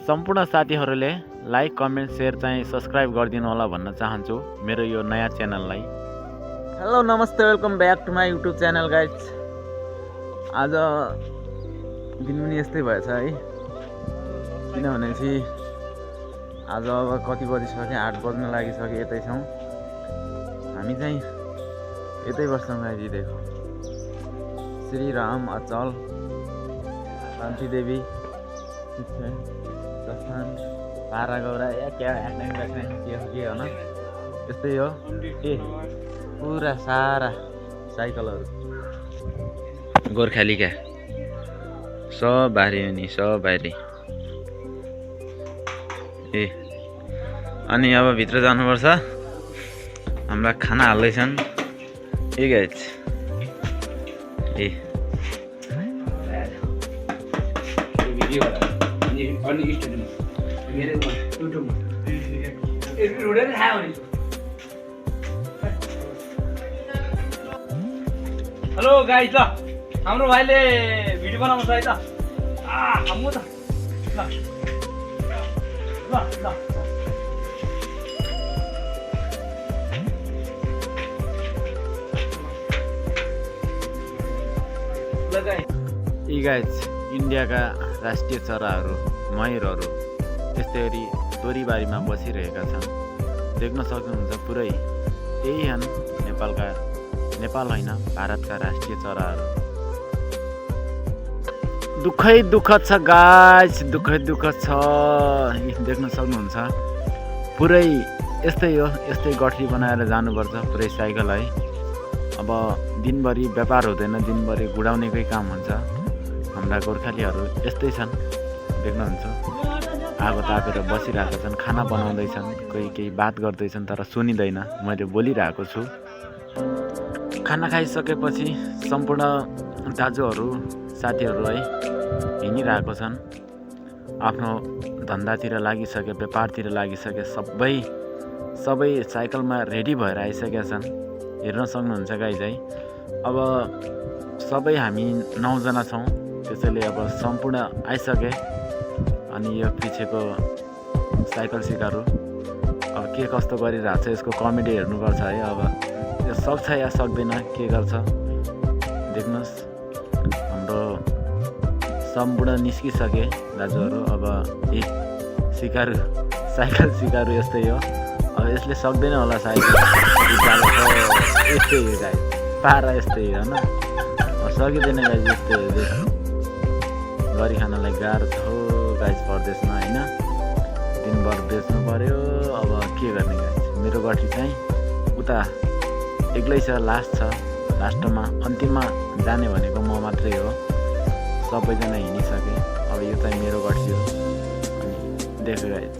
सम्पूर्ण साथीहरूले like comment share चाहिँ सब्सक्राइब गरिदिनु होला भन्न चाहन्छु मेरो यो नयाँ च्यानललाई। हेलो नमस्ते, welcome back to my YouTube channel guys. आज दिन पनि यस्तै भएछ है, किनभने चाहिँ आज अब कति बजिसक्यो, 8 बज्न लागिसक्यो। यतै छौँ हामी चाहिँ, यतै बस्छौँ गाइज। देखो श्री राम अचल शान्ति देवी जस्थान पारा गौरा या क्या के हो न, यस्तै हो। ए पुरा सारा साइकलहरू गोर्खालीका सब बारी हो नि, सब बारी। ए अनि अब भित्र जानुपर्छ, हाम्रा खाना हाल्दैछन्। ए गाइज ए हेलो गाइज, ल हाम्रो भाइले भिडियो बनाउनु छ है त। हाम्रो त ल ल ल यी गाइज इन्डियाका राष्ट्रिय चराहरू मयुरहरू त्यस्तै गरी तोरीबारीमा बसिरहेका छन्। देख्न सक्नुहुन्छ पुरै यही छन् नेपाल होइन भारतका राष्ट्रिय चराहरू। दुःखै दुःख छ गाइज, दुःखै दुःख छ। देख्न सक्नुहुन्छ पुरै यस्तै हो, यस्तै गठरी बनाएर जानुपर्छ पुरै साइकल है। अब दिनभरि व्यापार हुँदैन, दिनभरि गुडाउनेकै काम हुन्छ। हाम्रा गोर्खालीहरू यस्तै छन्, देख्नुहुन्छ आगो तापेर बसिरहेका छन्, खाना बनाउँदैछन्, केही बात गर्दैछन् तर सुनिँदैन, मैले बोलिरहेको छु। खाना खाइसकेपछि सम्पूर्ण दाजुहरू साथीहरू है हिँडिरहेको छन्, आफ्नो धन्दातिर लागिसके, व्यापारतिर लागिसके। सबै साइकलमा रेडी भएर आइसकेका छन्, हेर्न सक्नुहुन्छ गाइज है। अब सबै हामी 9 जना छौँ, त्यसैले अब सम्पूर्ण आइसके। अनि यो पछिको साइकल सिकारु अब के कस्तो गरिरहेको छ, यसको कमेडी हेर्नुपर्छ है। अब यो सक्छ या सक्दैन, के गर्छ देख्नुहोस्। हाम्रो सम्पूर्ण निस्किसके दाजुहरू। अब साइकल सिकारु यस्तै हो। अब यसले सक्दैन होला साइकल, यस्तै हो गाइज, पारा यस्तै हो होइन, सकिँदैन गाइज। यस्तै हो, गरी खानलाई गाह्रो छ हो गाइज परदेशमा होइन, दिनभर बेच्नु पर्यो। अब के गर्ने गाइज, मेरो गठी चाहिँ उता एक्लै छ, लास्ट छ, लास्टमा अन्तिममा जाने भनेको म मात्रै हो। सबैजना हिँडिसके, अब यो चाहिँ मेरो गठी हो। अनि देखो गाइज